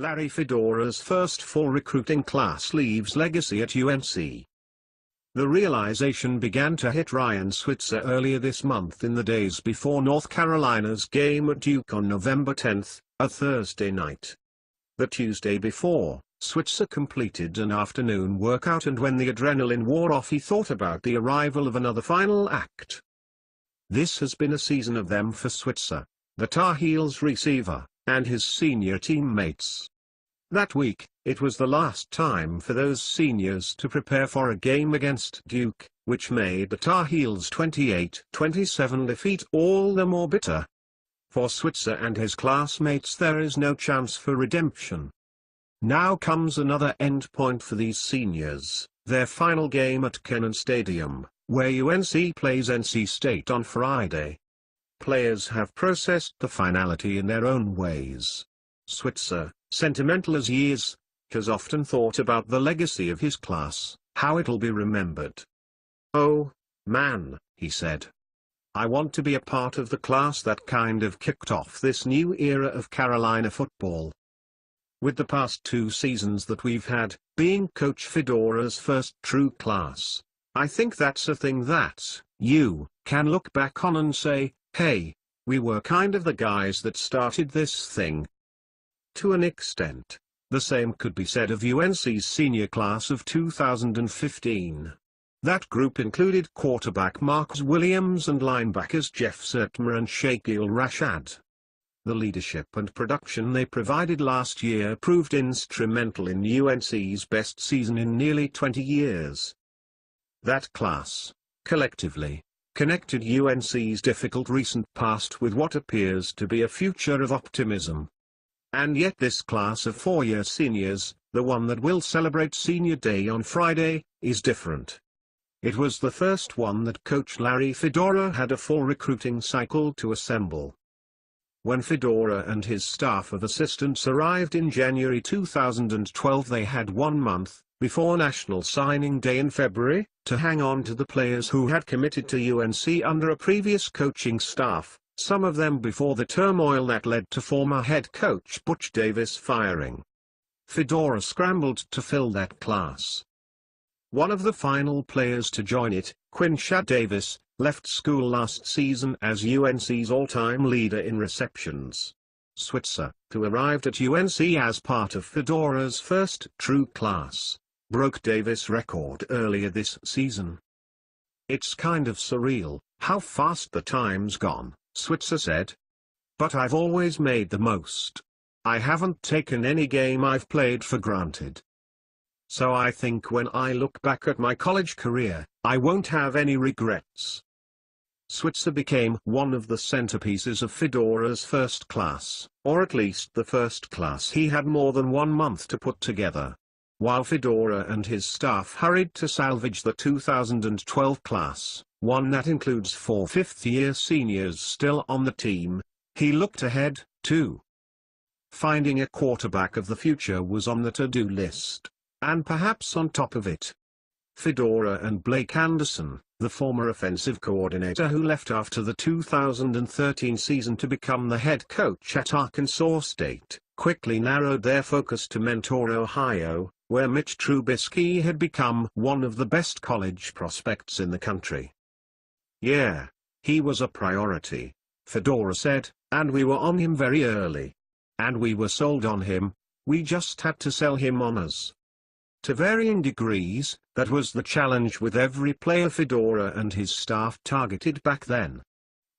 Larry Fedora's first full recruiting class leaves legacy at UNC. The realization began to hit Ryan Switzer earlier this month in the days before North Carolina's game at Duke on November 10, a Thursday night. The Tuesday before, Switzer completed an afternoon workout, and when the adrenaline wore off he thought about the arrival of another final act. This has been a season of them for Switzer, the Tar Heels receiver, and his senior teammates. That week, it was the last time for those seniors to prepare for a game against Duke, which made the Tar Heels' 28-27 defeat all the more bitter. For Switzer and his classmates there is no chance for redemption. Now comes another endpoint for these seniors, their final game at Kenan Stadium, where UNC plays NC State on Friday. Players have processed the finality in their own ways. Switzer, sentimental as he is, has often thought about the legacy of his class, how it'll be remembered. "Oh, man," he said. "I want to be a part of the class that kind of kicked off this new era of Carolina football." With the past 2 seasons that we've had, being Coach Fedora's first true class, I think that's a thing that you can look back on and say, hey, we were kind of the guys that started this thing. To an extent, the same could be said of UNC's senior class of 2015. That group included quarterback Marcus Williams and linebackers Jeff Sertmer and Shaquille Rashad. The leadership and production they provided last year proved instrumental in UNC's best season in nearly 20 years. That class, collectively, connected UNC's difficult recent past with what appears to be a future of optimism. And yet this class of 4-year seniors, the one that will celebrate Senior Day on Friday, is different. It was the first one that Coach Larry Fedora had a full recruiting cycle to assemble. When Fedora and his staff of assistants arrived in January 2012, they had 1 month, before National Signing Day in February, to hang on to the players who had committed to UNC under a previous coaching staff, some of them before the turmoil that led to former head coach Butch Davis firing. Fedora scrambled to fill that class. One of the final players to join it, Quinshad Davis, left school last season as UNC's all-time leader in receptions. Switzer, who arrived at UNC as part of Fedora's first true class, broke Davis' record earlier this season. "It's kind of surreal, how fast the time's gone," Switzer said. "But I've always made the most. I haven't taken any game I've played for granted. So I think when I look back at my college career, I won't have any regrets." Switzer became one of the centerpieces of Fedora's first class, or at least the first class he had more than 1 month to put together. While Fedora and his staff hurried to salvage the 2012 class, one that includes 4 fifth-year seniors still on the team, he looked ahead, too. Finding a quarterback of the future was on the to-do list, and perhaps on top of it, Fedora and Blake Anderson, the former offensive coordinator who left after the 2013 season to become the head coach at Arkansas State, quickly narrowed their focus to Mentor, Ohio, where Mitch Trubisky had become one of the best college prospects in the country. "Yeah, he was a priority," Fedora said, "and we were on him very early. And we were sold on him, we just had to sell him on us." To varying degrees, that was the challenge with every player Fedora and his staff targeted back then.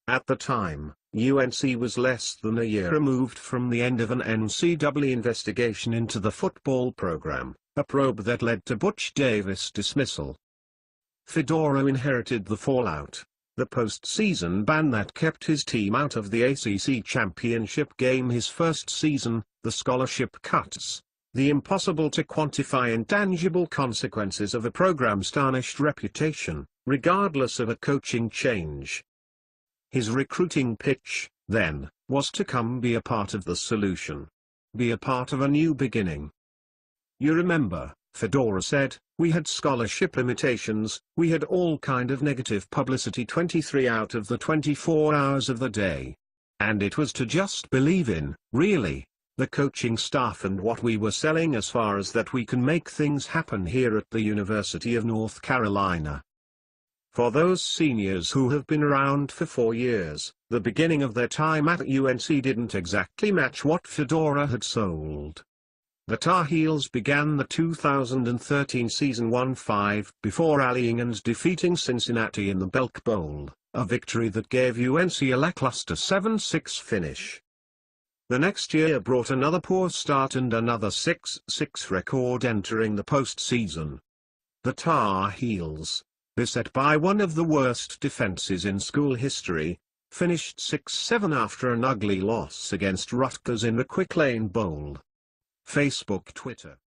At the time, UNC was less than a year removed from the end of an NCAA investigation into the football program, a probe that led to Butch Davis' dismissal. Fedora inherited the fallout, the postseason ban that kept his team out of the ACC championship game his first season, the scholarship cuts, the impossible to quantify intangible consequences of a program's tarnished reputation, regardless of a coaching change. His recruiting pitch, then, was to come be a part of the solution. Be a part of a new beginning. "You remember," Fedora said, "we had scholarship limitations, we had all kind of negative publicity 23 out of the 24 hours of the day. And it was to just believe in, really. the coaching staff and what we were selling as far as that we can make things happen here at the University of North Carolina. For those seniors who have been around for 4 years, the beginning of their time at UNC didn't exactly match what Fedora had sold. The Tar Heels began the 2013 season 1-5 before rallying and defeating Cincinnati in the Belk Bowl, a victory that gave UNC a lackluster 7-6 finish. The next year brought another poor start and another 6-6 record entering the postseason. The Tar Heels, beset by one of the worst defenses in school history, finished 6-7 after an ugly loss against Rutgers in the Quick Lane Bowl. Facebook, Twitter.